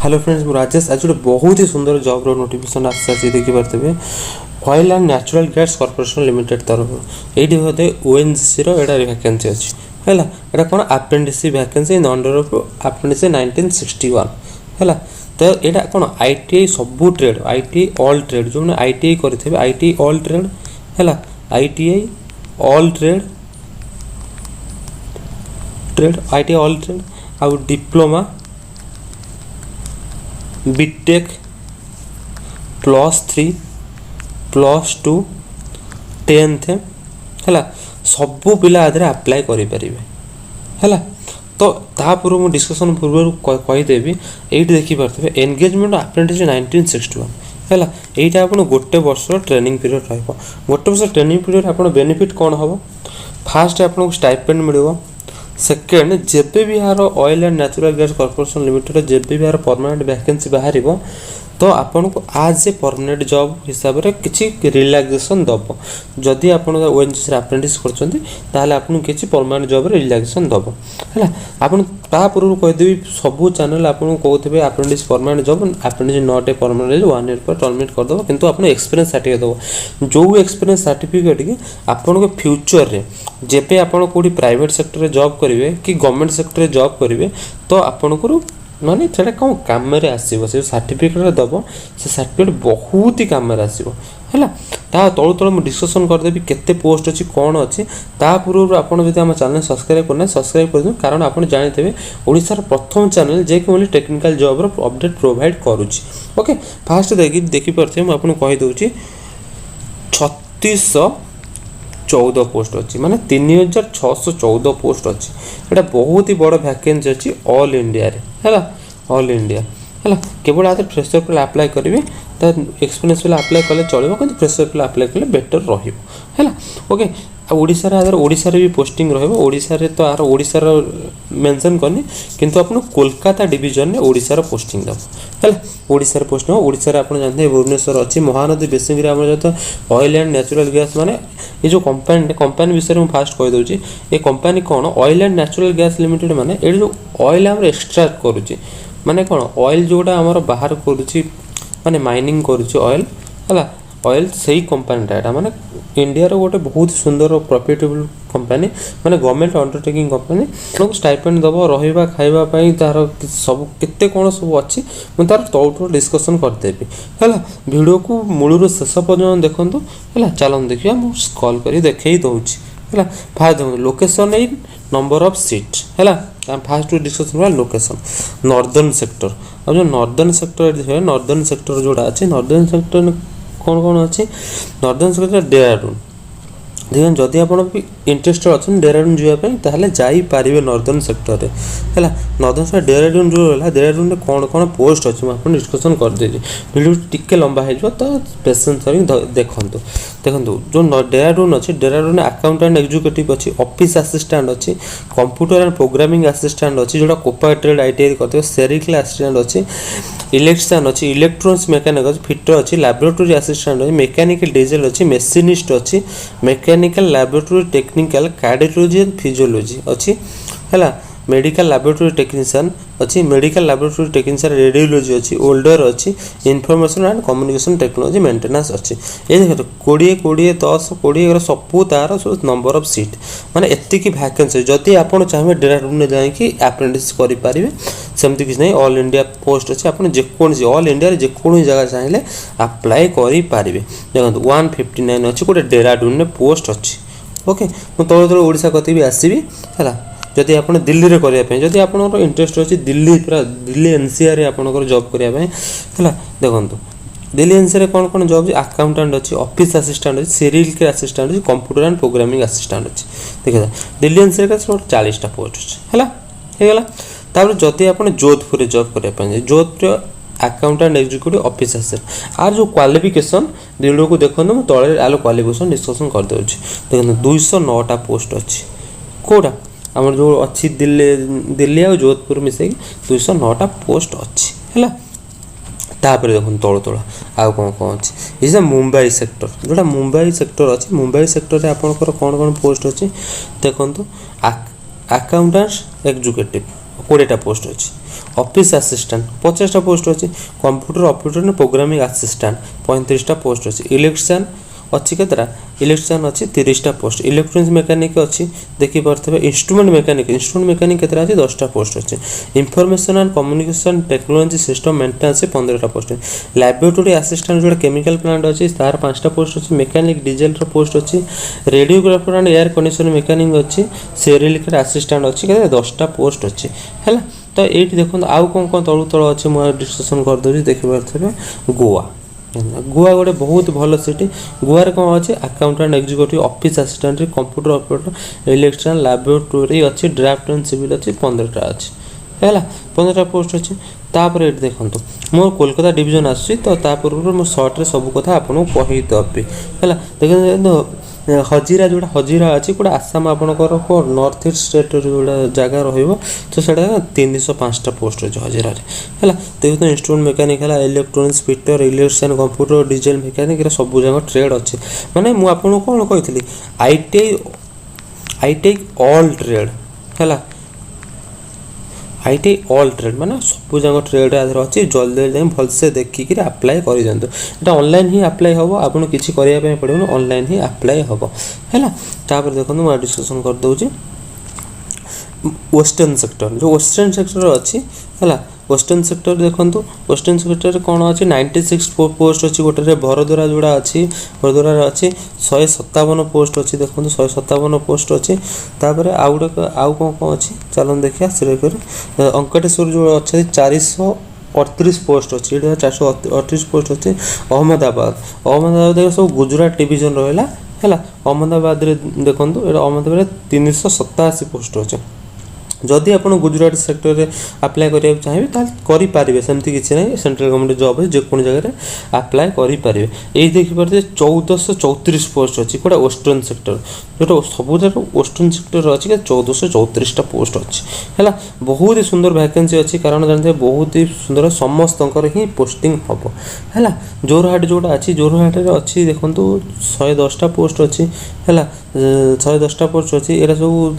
Hello friends, मैं राजेश। आज गोटे बहुत ही सुंदर जॉब रो नोटिफिकेशन आसी देखिपे oil and natural gas corporation limited तरफ ये बोधे ओएनजीसी एटा वैकेंसी अच्छी है। यहाँ कौन अपेंडिसी वैकेंसी इन अंडर ऑफ अपेंडिसी 1961 है। तो यहाँ कौन आईटीआई सबू ट्रेड आईटीआई ऑल ट्रेड जो मैंने आईटीआई करेंगे आईटीआई ऑल ट्रेड है। ITI all trade ITI all trade आउ डिप्लोमा बीटेक +3 +2 10th है सबू पिला आधे अप्लाई करें है। तो तापूर्व मुझे डिस्कसन पूर्व कहीदेवी ये देखिपे एंगेजमेंट अप्रेंटिस 1961 है। यहाँ आप गोटे वर्ष ट्रेनिंग पीरियड रहा गोटे वर्ष ट्रेनिंग पीरियड आप बेनिफिट कौन हम फास्ट आपको स्टाइपेंड मिल सेकेंड जेबे भी यार oil and natural gas corporation limited जेबे भी यार परमानेंट वैकेंसी बाहर तो आपन को आज ए परमानेंट जॉब हिसाब से किसी रिलैक्सेशन दब जदि आप ओएनजीसी अप्रेंटिस कर किसी परमानेंट जॉब रिलैक्सेशन दब है। आपन पूर्व कहीदेवी सबू चैनल आपको कहते apprentice permanent job apprentice not a permanent 1 year पर टर्मिनेट करदेव किंतु आप एक्सपीरियंस सर्टिफिकेट दब जो एक्सपीरियंस सर्टिफिकेट की आपन फ्यूचर रे जेबे आपन कोठी प्राइवेट सेक्टर जॉब करेंगे कि गवर्नमेंट सेक्टर जॉब करेंगे तो आपन माने से कौन कम आसो से सर्टिफिकेट दब से सर्टिफिकेट बहुत ही कम आसो है। तलु तलु मुझे डिस्कसन करदेवी केते पोस्ट अच्छी कौन अच्छी पूर्व आपड़ आम चैनल सब्सक्राइब करना सब्सक्राइब कर दिन कारण आप जानते ओडिशार प्रथम चैनल जे कि टेक्निकल जॉब अपडेट प्रोवाइड करुच्ची। ओके फास्ट देखिपे मुझे कहीदे 3614 पोस्ट अच्छी माने 3614 पोस्ट अच्छी। यहाँ बहुत ही बड़ वैकेंसी अच्छी ऑल इंडिया है ऑल इंडिया है। केवल आते फ्रेशर पे अप्लाई करेंगे तो एक्सपीरियंस पे अप्लाई कले चलो कि फ्रेशर पे अप्लाई कले बेटर रहा। ओके ओडिशा भी पोस्टिंग रोडिशा तो आर ओडिशार मेंशन करनी किंतु आप कोलकाता डिवीजन में ओडिशार पोस्टिंग दब है। ओडिशार पोस्टिंग ओडिशा आप जानते हैं भुवनेश्वर अच्छी Mahanadi basin oil and natural gas माने ये जो कंपनी विषय में फास्ट कहीदे ये कंपनी कौन oil and natural gas limited माने ये जो ऑयल आम एक्सट्राक्ट करुच्ची माने कौन ऑयल जोटा आमर बाहर करुच्ची माने माइनिंग करुच्ची ऑयल है ऑयल से ही कंपनीटा यहाँ माने इंडिया रो गोटे बहुत सुंदर प्रॉफिटेबल कंपनी माने गवर्नमेंट अंडरटेकिंग कंपनी आपको स्टाइपेंड दब रहा खावाई तार सब केते कौन सब अच्छी मुझे तार तौर डिस्कसन करदेवी है। वीडियो को मूलर शेष पर्यटन देखूँ है। चलो देखिए मुझे कॉल कर देखे दूसरी है। फास्ट देखो location in number of seat है। फास्ट डिस्कसन करा लोकेशन नॉर्दर्न सेक्टर और जो नॉर्दर्न सेक्टर जोड़ा अच्छे नॉर्दर्न सेक्टर कौन कौन अच्छी नॉर्दर्न सेक्टर डेहराडून देखिए जदि आप इंटरेस्टेड अच्छा डेहराडून जावाई जापारे नॉर्दर्न सेक्टर है। नॉर्दर्न सेक्टर डेहराडून जो रहा डेहराडून में कौन कौन पोस्ट अच्छी मुझे डिस्कसन करदेवी वीडियो टिके लंबा हो तो पेसेंस देखूँ जो डेहराडून अच्छी डेहराडून अकाउंटेंट एग्जीक्यूटिव अच्छी ऑफिस असिस्टेंट अच्छी कंप्यूटर एंड प्रोग्रामिंग असिस्टेंट अच्छी जो कोपा ट्रेड आईटीआई करते सेरिकल असिस्टेंट अच्छी इलेक्ट्रिशियन अच्छी इलेक्ट्रॉनिक्स मैकेनिक अच्छी फिटर अच्छी लैबोरेटरी असिस्टेंट अच्छी मैकेनिकल डीजल अच्छी मेसिनिस्ट अच्छी mechanical laboratory technical cardiology and physiology अच्छी है। मेडिकल लैबोरेटरी टेक्नीशियन अच्छी मेडिकल लैबोरेटरी टेक्नीशियन रेडियोलॉजी अच्छी ओल्डर अच्छी information and communication technology maintenance अच्छी ये देखो 20 10 20 सबू तार सब नंबर ऑफ सीट माने एतिकी वैकेंसी जदि आप चाहिए डेहराडून में जाकि अप्रेंटिस करेंगे सेमती किसी नहीं ऑल इंडिया पोस्ट अच्छे आप जेकोसी ऑल इंडिया जेकोसी जगह चाहिए अप्लाई करेंगे। देखो 159 अच्छी गोटे डेहराडून में पोस्ट अच्छी। ओके मुझे तौर तौर ओडिशा कति भी आसवि है। जदि आप दिल्ली में करने जदि आप इंटरेस्ट अच्छी दिल्ली पूरा दिल्ली एनसीआर आपंकर जॉब करने है। देखो दिल्ली एनसीआर कौन कौन जॉब अकाउंटेंट अच्छी ऑफिस असिस्टेंट अच्छी सेरिकल असिस्टेंट अच्छी कंप्यूटर एंड प्रोग्रामिंग असिस्टेंट अच्छी देखिए दिल्ली एनसीआर का 40टा पोस्ट है। तापर जदि आप जोधपुर जॉब करने Jodhpur accountant executive office assistant आर जो क्वालिफिकेशन वीडियो को देखो मुझे तले आलो क्वालिफिकेशन डिस्कसन करदे देखो 209टा पोस्ट अच्छी कौटा आम जो अच्छी दिल्ली और जोधपुर मिसे 209टा पोस्ट अच्छी है। तापर देखो तल तल आउ कौन कौन अच्छी ये मुंबई सेक्टर जोटा मुंबई सेक्टर अच्छी मुंबई सेक्टर आपंकर कौन कौन पोस्ट अच्छी देखो अकाउंटेंट्स एग्जीक्यूटिव कोड़ेटा पोस्ट अच्छी ऑफिस असिस्टेंट 50टा पोस्ट अच्छी कंप्यूटर ऑपरेटर प्रोग्रामिंग असिस्टेंट 35टा पोस्ट अच्छी इलेक्ट्रिशियन अच्छी केतटा इलेक्ट्रिशियन अच्छी 30टा पोस्ट इलेक्ट्रॉनिक्स मैकेनिक अच्छी देखिपे इंस्ट्रूमेंट मैकेनिक केतटा अच्छी 10टा पोस्ट अच्छी information and communication technology system maintenance 15टा पोस्ट लैबोरेटरी असिस्टेंट जो केमिकल प्लांट अच्छी तार 5टा पोस्ट अच्छी मेकानिक डीजल पोस्ट अच्छी radiographer and air condition mechanic अच्छी सेरिलिकल असिस्टेंट अच्छी के 10टा पोस्ट अच्छी है। तो ये देखो आउ कौन तलू तल अच्छी मुझे डिस्कसन करदे देखिपे गोवा गोवा गोटे बहुत भल सिटी गोवा कौन अच्छे accountant executive office assistant computer operator electrician laboratory अच्छी ड्राफ्ट एंड सिविल अच्छी 15टा अच्छी है 15टा पोस्ट अच्छी तापर ये देखो मोर कोलकाता डिवीजन आसूँ तो पूर्व मो सर्ट्रे सब कथा आपको कहीदेवी है देखो हजीरा जोड़ा हजीरा अच्छी गोटे आसाम आपंकर नॉर्थ ईस्ट स्टेट जोड़ा जगह तो से 305टा पोस्ट अच्छे हजीरा है देखो इंस्ट्रूमेंट मैकेनिक है electronics fitter electrician computer diesel mechanic सब जगह ट्रेड अच्छे माने मुझे आपको कौन कही आईटीआई ऑल ट्रेड है आईटी ऑल ट्रेड माने सब जगह ट्रेड आधार अच्छी जल्दी जल्दी भलसे देखिक अप्लाई कर दिखाँ यहाँ ऑनलाइन ही अप्लाई हम आपको किसी करने पड़े ऑनलाइन ही अप्लाई हम है देखो मुझे डिस्कसन करदे वेस्टर्न सेक्टर जो वेस्टर्न सेक्टर अच्छी है वेस्टर्न सेक्टर देखो वेस्टर्न सेक्टर कौन अच्छी 96 पोस्ट अच्छी गोटे भरद्वारा जोड़ा अच्छी भरद्वारा अच्छी 157 पोस्ट अच्छी देखो 157 पोस्ट अच्छी तापर आउ गोटे आउ कौन अच्छी चलो देखिए सिलेक्ट अंकटेश्वर जो अच्छे 438 पोस्ट अच्छी 438 पोस्ट अच्छी अहमदाबाद देख सब गुजरात डिवीजन रहा है अहमदाबाद देखो अहमदाबाद 387 पोस्ट अच्छे जदि आप गुजरात सेक्टर में अप्लाई करा चाहिए करेंगे सेमती किसी ना सेंट्रल गवर्नमेंट जॉब है जेको जगह अप्लाई करेंगे ये देखिए 1434 पोस्ट अच्छी गोटे वेस्टर्न सेक्टर जो सब वेस्टर्न सेक्टर अच्छी 1434टा पोस्ट अच्छी है बहुत ही सुंदर वैकेंसी अच्छी कारण जानते बहुत ही सुंदर समस्त ही पोस्टिंग हम है जोरहाट जोड़ा अच्छी जोरहाट अच्छी देखो 110टा पोस्ट अच्छी है 110टा पोस्ट अच्छी ये सब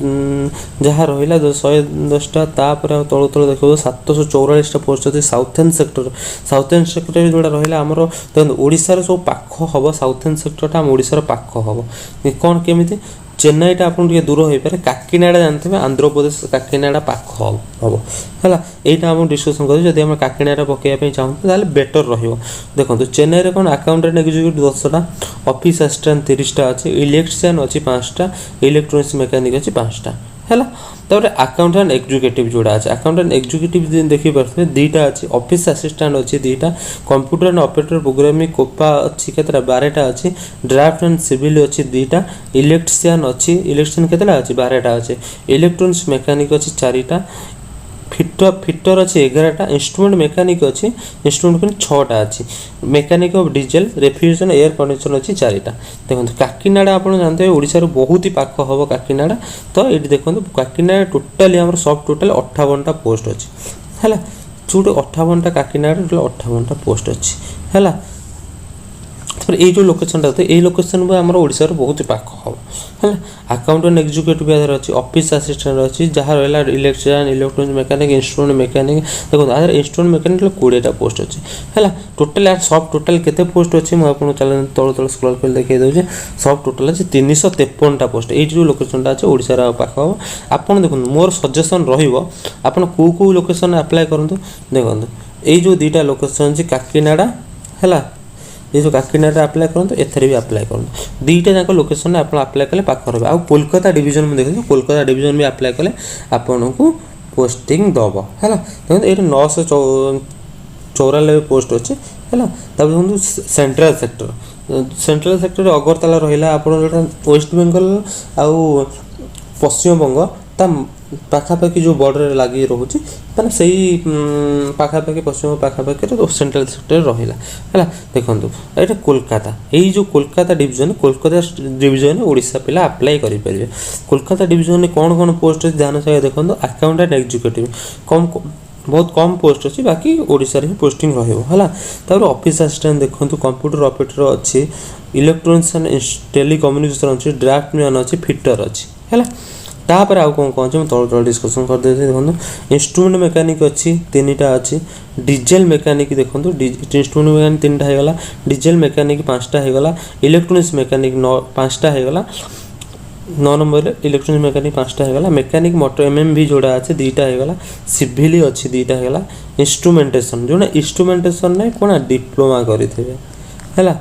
जहाँ रहा 110टा तल तल देखो 744टा पोस्ट अच्छी साउथर्न सेक्टर जोड़ा रहा आमर देखो ओडिशार सब पाख हम साउथर्न सेक्टर आम ओडिशार पाख हम कौन केमी चेन्नईटा आप दूर हो पारे काकीनाड़ा जानते हैं आंध्र प्रदेश काकीनाड़ा पाख हम है यहाँ आम डिस्कसन कर जब आम काकीनाड़ा पकड़ाई चाहूँ तो बेटर देखो चेन्नई कौन अकाउंटेंट एग्जीक्यूटिव 10टा ऑफिस असिस्टेंट 30टा अच्छी इलेक्ट्रिशियन अच्छी 5टा इलेक्ट्रॉनिक्स मैकेनिक अच्छी 5टा है तापर अकाउंटेंट एग्जीक्यूटिव जोड़ा अच्छे अकाउंटेंट एग्जीक्यूटिव देखिए 2टा अच्छी ऑफिस असिस्टेंट अच्छी 2टा computer and operator programming COPA अच्छी के 12टा अच्छी ड्राफ्ट एंड सिविल अच्छी 2टा इलेक्ट्रिशियन अच्छी इलेक्ट्रिशियन के 12टा अच्छी इलेक्ट्रॉनिक्स मैकेनिक अच्छी 4टा फिटर अच्छी 11टा इंस्ट्रूमेंट मैकेनिक अच्छी इंस्ट्रूमेंट 6टा अच्छी mechanic of diesel refrigeration air condition अच्छी 4टा देखो काकीनाड़ा आप जानते हैं ओडिशार बहुत ही पाख हम काकीनाड़ा तो ये देखो काकीनाड़ा टोटाली आम सब टोटाल 58टा पोस्ट अच्छी है जो 58टा काकीनाड़ा टोटाल 58टा पोस्ट अच्छी है ये जो लोकेशन ये लोकेशन आम ओडिशार बहुत ही पाख हम है अकाउंटेंट एग्जीक्यूटिव आधार अच्छी ऑफिस असिस्टेंट अच्छी जहाँ रहा electrician electronics mechanic instrument mechanic देखो आधार इंस्ट्रूमेंट मैकेनिक 20टा पोस्ट अच्छी है टोटाल यार सब टोटाल केते पोस्ट अच्छी मुझे चल तल तल स्क्रॉल कर देखिए दूसरे सब टोटाल अच्छे 353टा पोस्ट ये जो लोकेशन अच्छे ओडिशार पाख हम आपड़ देखो मोर सजेसन रहा कौ लोकेशन अप्लाई करूँ देखो ये जो 2टा लोकेशन अच्छी काकीनाड़ा है ये जो काकीनाड़ा अप्लाई करूँ एथेर भी अप्लाई करूँ 2टा जाक लोकेशन आप अप्लाई कले पाख रहा आ कोलकाता डिवीजन में देखिए कोलकाता डिवीजन भी अप्लाई कले आपन को पोस्टिंग दब है देखो ये 994 पोस्ट अच्छे है देखो सेंट्रल सेक्टर अगरतला रहा आप वेस्ट बेंगल आउ पश्चिम बंग पाखापाखि जो बॉर्डर लगी रोचे मैंने से पाखापाखि पश्चिम पाखापाखि सेंट्रल सेक्टर रहा है देखो ये कोलकाता यही जो कोलकाता डिवीजन ओडिशा पिला अप्लाई करेंगे कोलकाता डिवीजन में कौन कौन पोस्ट अच्छे ध्यान सहित देखो अकाउंटेंट एग्जीक्यूटिव कम बहुत कम पोस्ट अच्छी बाकी ओडिशा रे पोस्टिंग रहा ऑफिस असिस्टेंट देखो कंप्यूटर ऑपरेटर अच्छी इलेक्ट्रॉनिक्स एंड टेलीकम्युनिकेशन अच्छी ड्राफ्टमैन अच्छी फिटर अच्छी है तापर आउ कौन कौन अच्छे तल तल डिस्कसन कर देते देखो इंस्ट्रुमेंट मेकानिक अच्छी 3टा अच्छी डीजेल मेकानिक देखो इंस्ट्रुमेंट मेकानिक 3टा होगला डीजेल मेकानिक 5टा होगला इलेक्ट्रोनिक्स मेकानिक 5टा होगला 9 नंबर इलेक्ट्रोनिक्स मेकानिक 5टा होगला मेकानिक मोटर एमएमवी जोड़ा अच्छे 2टा होगला सिविल अच्छी 2टा होगला इंस्ट्रुमेंटेशन जो इंस्ट्रुमेंटेशन ना कौन डिप्लोमा करेंगे है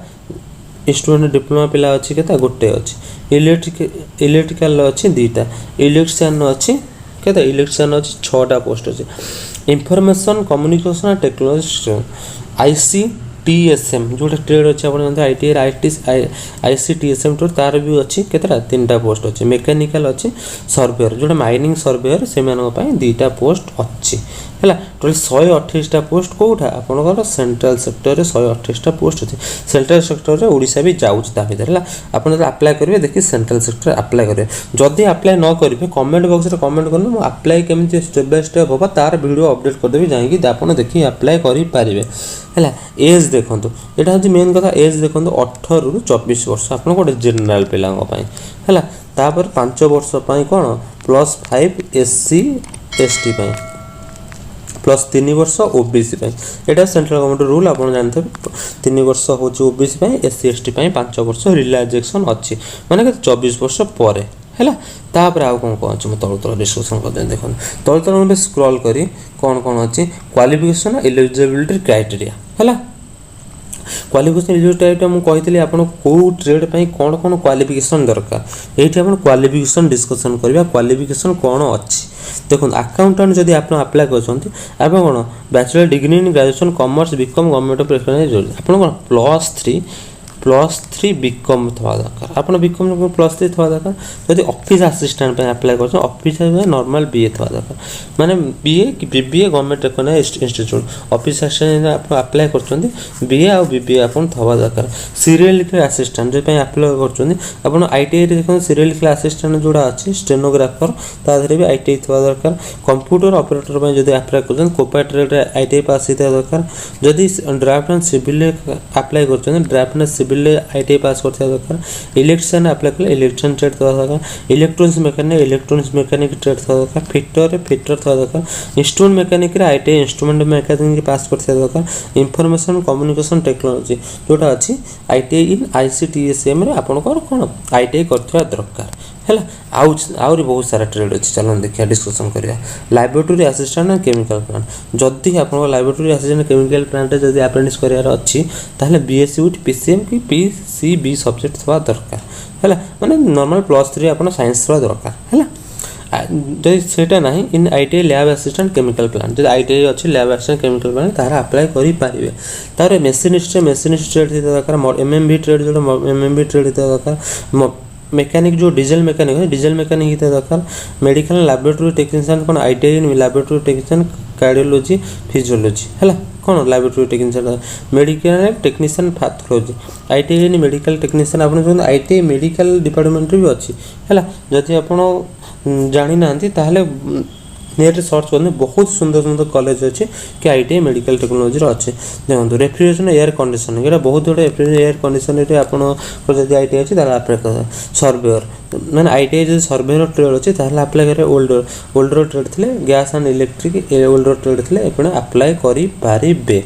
इंस्ट्रुमेंट डिप्लोमा पिला अच्छी के गोटे अच्छी इलेक्ट्रिकल अच्छी 2टा इलेक्ट्रिशियन अच्छी के इलेक्ट्रिशियन अच्छी 6टा पोस्ट अच्छी इंफॉर्मेशन कम्युनिकेशन टेक्नोलॉजी ICTSM जो ट्रेड अच्छे आप ICTSM ट्रेड तार भी अच्छी के 3टा पोस्ट अच्छी मेकानिकल अच्छी सर्वेयर जो माइनिंग सर्वेयर से 2टा पोस्ट अच्छी है टोटल 128टा पोस्ट कौटा आपंकर सेंट्रल सेक्टर में 128टा पोस्ट अच्छे सेंट्रल सेक्टर में ओडिशा भी जाऊँ भितर है आप अप्लाई करेंगे देखिए सेंट्रल सेक्टर अप्लाई करेंगे जदि अप्लाई न करेंगे कमेंट बॉक्स में कमेंट करेंगे मुझे अप्लाई केमी स्टेप बाय स्टेप होगा तार वीडियो अपडेट करदेवी जाकि आप देखिए अप्लाई करेंगे है एज देखो यहाँ हूँ मेन कथा एज देखो 18 ରୁ 24 वर्ष आप गोटे जेनराल पिलांपाई है तापर 5 वर्ष कौन +5 SC ST प्लस 3 वर्ष ओबीसी यहाँ सेंट्रल गवर्नमेंट रूल आप जानते 3 वर्ष हूँ ओबीसी SC ST 5 वर्ष रिलैक्सेशन अच्छी माने 24 वर्ष पर है तापर आउ कौन कौन अच्छे मैं तल तल डिस्कसन कर देखो तल तल स्क्रॉल करी कौन कौन अच्छी क्वालिफिकेशन एलिजिबिलिटी क्राइटेरिया है क्वालिफिकेशन एलिजिबिलिटी मुझे कही आपको कौ ट्रेड पर कौन कौन क्वालिफिकेशन दरकार ये क्वालिफिकेशन डिस्कसन करवा क्वालिफिकेशन कौन अच्छी देखो अकाउंटेंट जब आप अप्लाई कर कौन bachelor degree in graduation commerce BCom government of आप कौन +3 बीकॉम थवा दरकार आप बीकॉम +3 थवा दरकार जब ऑफिस असिस्टेंट अप्लाई कर ऑफिस नॉर्मल BA थवा दरकार माने BA कि BBA government recognised institute office assistant आप अप्लाई कर BA और BBA आप थवा दरकार सीरियल असिस्टेंट जो अप्लाई कर ITI देखो सीरियल असिस्टेंट जोड़ा अच्छी स्टेनोग्राफर तादेह भी ITI थवा दरकार कंप्यूटर ऑपरेटर जब अप्लाई कर कोपा ट्रेड ITI पास होता दरकार जदि ड्राफ्ट एंड सिविल अप्लाई कर ड्राफ्ट एंड सिविल ITI पास करता दरकार इलेक्ट्रिशियन अप्लाई कले इलेक्ट्रिशियन ट्रेड थवा दरकार इलेक्ट्रोनिक्स मैकेनिक ट्रेड थवा दरकार फिटर थवा दरकार instrument mechanic ITI instrument mechanic pass करता दरकार इंफॉर्मेशन कम्युनिकेशन टेक्नोलॉजी जोटा अच्छी ITI इन ICTSM रे आपनकर कोन ITI करथवा दरकार है आहरी बहुत सारा ट्रेड अच्छी चलो देखिए डिस्कसन करिया laboratory assistant and chemical plant जदि आप लैबोरेटरी असिस्टेंट केमिकल प्लांट जब अप्रेंटिस करार अच्छी ताहले BSc विथ PCM कि PCB सब्जेक्ट थवा दरकार है माने नॉर्मल +3 आप साइंस थवा दरकार है जब सेटा ना इन ITI lab assistant chemical plant जब ITI अच्छी लैब असिस्टेंट केमिकल प्लांट तार अप्लाई करेंगे तार मेसीनिस्ट ट्रेड होता दरकार MMB ट्रेड जो MMB ट्रेड होता दरकार मैकेनिक जो डीजल मैकेनिक होता दरकार मेडिकल लैबोरेटरी टेक्नीशियन कौन ITI laboratory technician cardiology physiology है कौन laboratory technician medical technician pathology ITI medical technician आप ITI मेडिकल डिपार्टमेंट भी अच्छी है जदि आप जानी ना ताहले नेट सर्च करते बहुत सुंदर सुंदर कॉलेज अच्छे कि ITI मेडिकल टेक्नोलॉजी अच्छे देखो रेफ्रिजरेशन एयर कंडीशन ये बहुत गुड एयर कंडीशन आपड़ी ITI अच्छी अप्लाई कर सर्वेयर मैंने ITI जो सर्वेयर ट्रेड अच्छे अप्लाई करेंगे ओल्डर ट्रेड थे gas and electric older trade थे अप्लाई करेंगे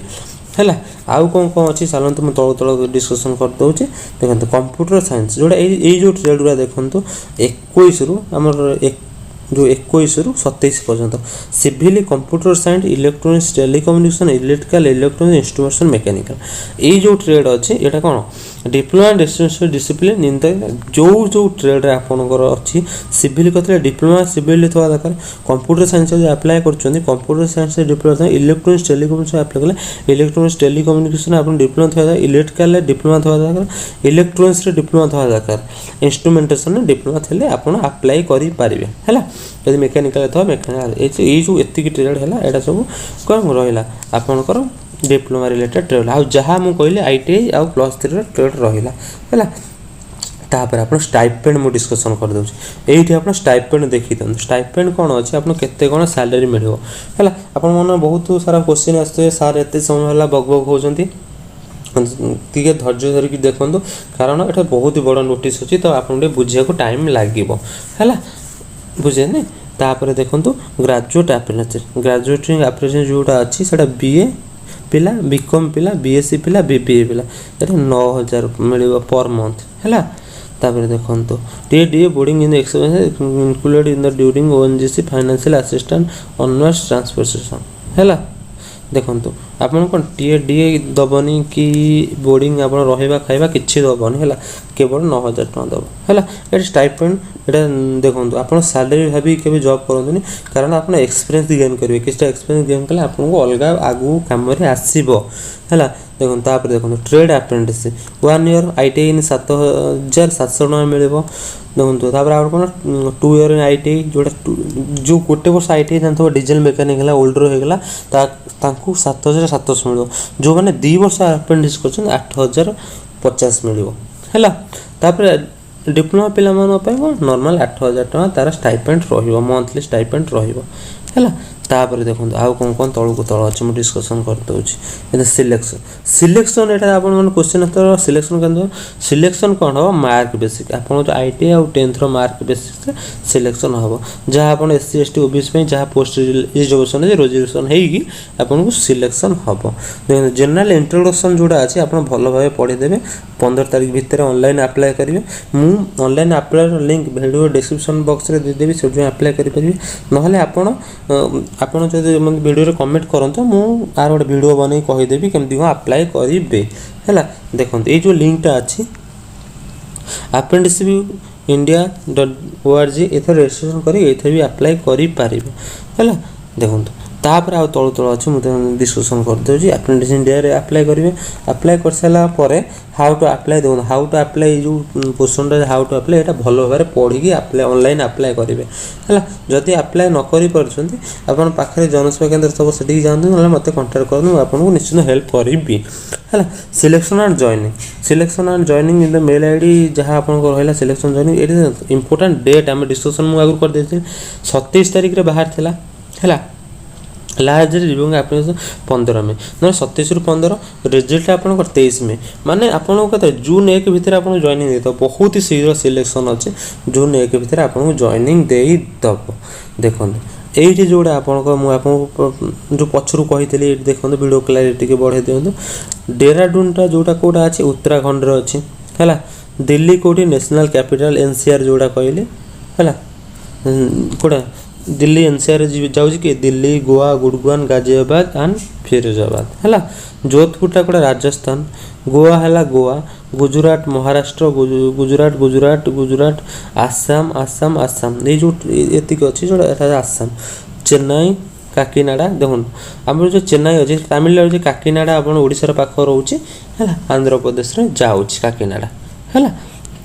है आउ कौन कौन अच्छी चलते मैं तल तल डिस्कसन कर दूसरी देखो कंप्यूटर साइंस जोड़ा जो ट्रेड गुड़ा देखो 21 रु आमर जो 21 ରୁ 27 पर्यंत civil computer science electronics telecommunication electrical electronics instrumentation mechanical ये जो ट्रेड अच्छे यहाँ कौन डिप्लोमा डिसिप्लिन इन जो ट्रेड आपंकर अच्छी सिविल कहते डिप्लोमा सिविल थवा दरकार कंप्यूटर साइंस अप्लाई कर computer science diploma electronics telecommunication apply कले इलेक्ट्रोनिक्स टेलीकम्युनिकेशन आप डिप्लोमा थवा इलेक्ट्रिकल डिप्लोमा थवा दरकार इलेक्ट्रोनिक्स डिप्लोमा थवा दरकार इंस्ट्रुमेंटेशन डिप्लोमा थे आप अप्लाई करेंगे है यदि मेकानिकल थवा मेकानिकल ये जो एतिक ट्रेड है यहाँ सब कौन रहा आपंकर डिप्लोमा रिलेटेड ट्रेड आ जहाँ मुझे कहली ITI आ +3 ट्रेड रहा है तापर आप स्टाइपेंड मुझे डिस्कसन कर दूसरी ये आप स्टाइपेंड देखी दिखाते स्टाइपेंड कौन अच्छे आप केते कौन सैलरी मिल है आप बहुत सारा क्वेश्चन आसते सार एत समय है बग बग होती टे धैर्य धरिकी देखूँ कारण ये बहुत बड़ नोटिस अच्छी तो आप बुझे टाइम लगे है बुझे तापर देखो ग्रेजुएट एप्रेंटिस जोटा अच्छी से बीए पिला बीकॉम पिला बीएससी पिला बीबीए पिला ये 9,000 मिल पर मंथ है। तापर देखो TA boarding in expense included in the during ONGC financial assistant ऑनवर्स transportation है। देखो आपन कौन टीए दबनी कि बोर्डिंग आप रहा खाଇବା किसी दबनी है केवल 9,000 टका दब है। ये स्टाइपेंड ये देखो आप सैलरी भाभी के जॉब करूँ कारण आप एक्सपीरियंस गेन करेंगे किसी एक्सपीरियंस गेन कले आपको अलग आगू कम आसो है। देखो तापर देखो ट्रेड अप्रेंटिस 1 ईयर आईटीआई इन 7,700 टका मिल। देखो तापर आप कौन 2 ईयर इन आईटीआई जोटा जो गोटे वर्ष आईटीआई जानते डीजेल मेकानिक है ओल्डर होगा 7,700 मिल। जो मैंने 2 वर्ष अप्रेंटिस कर 8,050 मिल है। तापर डिप्लोमा पिला नॉर्मल 8,000 टका तार स्टाइपेंड मंथली स्टाइपेंड है। तापर देखो आउ कौन कौन तौल को तौल अच्छे मुझे डिस्कसन करदे सिलेक्शन सिलेक्शन यहाँ आप क्वेश्चन सिलेक्शन कर सिलेक्शन कौन हम मार्क बेसिक आप आईटीआई आउ 10th मार्क बेसिक सिलेक्शन हम जहाँ आप एससी एसटी ओबीसी जहाँ पोस्ट रिजर्वेशन रिजर्वेशन होगी सिलेक्शन हम। देखो जनरल इंट्रोडक्शन जोड़ा अच्छे आप भल भाव पढ़ीदेवे 15 तारीख भितर ऑनलाइन अप्लाई करेंगे मु online apply link video description box रे देदेवी से अप्लाई करेंगे ना आपड़ जो वीडियो कमेंट करते मु आर गोटे वीडियो बन कहीदेवी केमती कौन अप्लाई करेंगे है। देखो ये जो लिंकटा अच्छी अप्रेंटिसशिप india.org एथर रजिस्ट्रेशन कर भी अप्लाई करें है। देखो तापर आउ तल तल अच्छे मुझे डिस्कसन करदे अप्रेंटिस इंडिया रे अप्लाई करेंगे अप्लाई कर सारा हाउ टू अप्लाई देखो हाउ टू अप्लाई जो क्वेश्चन हाउ टू अप्लाई यहाँ भल भाव पढ़ी अप्लाई ऑनलाइन अप्लाई करेंगे है। जदि अप्लाई न कर पाखे जनसेवा केन्द्र सब से जातु ना मत कंटाक्ट करूँ आपको निश्चित हेल्प करी है। Selection and joining in the mail ID जहाँ आप रहा सिलेक्शन जॉइनिंग ये इंपोर्टेंट डेट आम डिस्कसन मुझे आगुरी करदे 27 तारीख बाहर थिला है लास्ट डेट रिव्यू एप्लीकेशन 15 में ना 27 रु 15 रिजल्ट आप 23 में माने आपको कहते जून 1 भितर आप जॉइनिंग दे बहुत ही शीघ्र सिलेक्शन अच्छे जून 1 भितर आपको जॉइनिंग देदब। देखो ये जोड़ा आपको जो पछरू कही देखो वीडियो क्लारिटी बढ़े दिखाँ डेराडूनटा जोटा कौटा अच्छे उत्तराखंड अच्छी है। दिल्ली कौटी नेशनल कैपिटल एनसीआर जोड़ा कहले है कौटा दिल्ली एनसीआर जाऊँगी कि दिल्ली गोवा गुड़गांव गाजियाबाद एंड फिरोजाबाद है। जोधपुरटा कौटा राजस्थान गोवा है गोवा गुजरात महाराष्ट्र गुजरात आसाम ये जो एतिक अच्छी जो आसाम चेन्नई काकीनाडा देखो आम जो चेन्नई अच्छे तमिलनाडु काकीनाडा आप ओडिशार पाख रोचे है आंध्र प्रदेश जाऊँगी काकीनाडा है।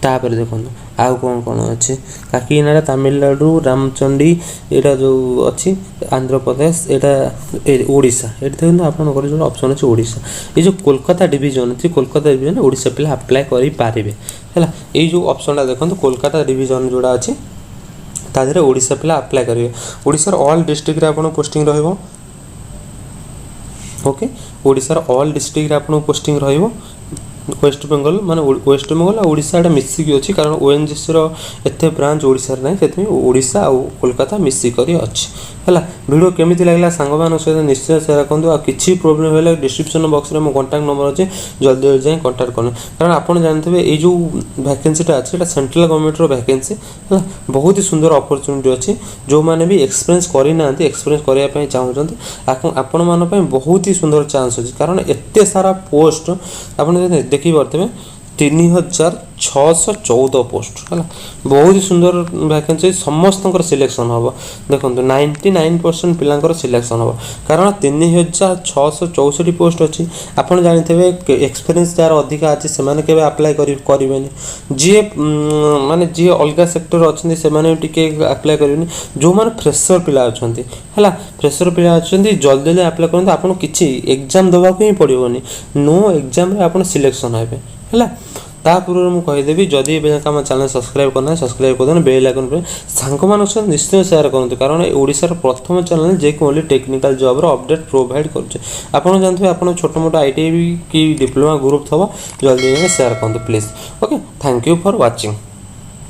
तापर देखो आउ कौन कौन अच्छे काकीनाडा तमिलनाडु रामचंडी यहाँ जो अच्छी आंध्र प्रदेश यहाँ ओडिशा ये देखो आप जो ऑप्शन अच्छे ओडिशा ये जो कोलकाता डिवीजन अच्छी कोलकाता डिवीजन ओडिशा पिला अप्लाई करेंगे है। ये जो ऑप्शन देखो कोलकाता डिवीजन जोड़ा अच्छी तादेह ओडिशा पिला अप्लाई करेंगे ओडिशार ऑल डिस्ट्रिक्ट आप पोस्टिंग रहिबो ओके ओडिशार ऑल डिस्ट्रिक्ट आप पोस्टिंग रहिबो वेस्ट बेंगल माने वेस्ट बेंगल आ ओडिशा मिसिकी अच्छी कारण ओएनजीसी एत ब्रांच ओडिशा ना से ओडिशा आ कोलकाता मिसिकी अच्छी है। वीडियो केमी लगला सांग मान सहित निश्चय सेयार करूँ आ कि प्रोब्लेम है डिस्क्रिप्शन बॉक्स में मो कांटेक्ट नंबर अच्छे जल्दी जाए कांटेक्ट करें कारण आप जानते हैं ये जो वैकेंसीटा अच्छे सेंट्रल गवर्नमेंट वैकेंसी है बहुत ही सुंदर अपॉर्चुनिटी अच्छी जो मैंने भी एक्सपीरियंस करना एक्सपीरियंस करने चाहते आपण मान बहुत ही सुंदर चांस अच्छी कारण एत सारा पोस्ट आप देखी पारे 3,614 पोस्ट है बहुत ही सुंदर वैकेंसी समस्त सिलेक्शन हम देखो 99% पिलांकर सिलेक्शन हम कारण 3,664 पोस्ट अच्छी आप जानते हैं एक्सपीरियंस जार अधिका अच्छी से अप्लाई करें जी माने जी अलग सेक्टर अच्छे से अप्लाई करें जो मैंने फ्रेशर पिला अच्छा है फ्रेशर पिला अच्छा जल्दी जल्दी अप्लाई करते आपको किसी एग्जाम देवाक ही पड़ोनी नो एग्जाम आप सिलेक्शन हे है। ता पूर्व मुझे कहीदेवी जदि आम चैनल सब्सक्राइब करना सब्सक्राइब कर बेल आइकन पर सांग मान निश्चय सेयार करूँ कारण ओडिशार प्रथम चैनल जे कि only technical job update provide कर आप जानते हैं आप छोट मोट आईटीआई कि डिप्लोमा ग्रुप थो जल्दी सेयार करूँ please okay thank you for watching.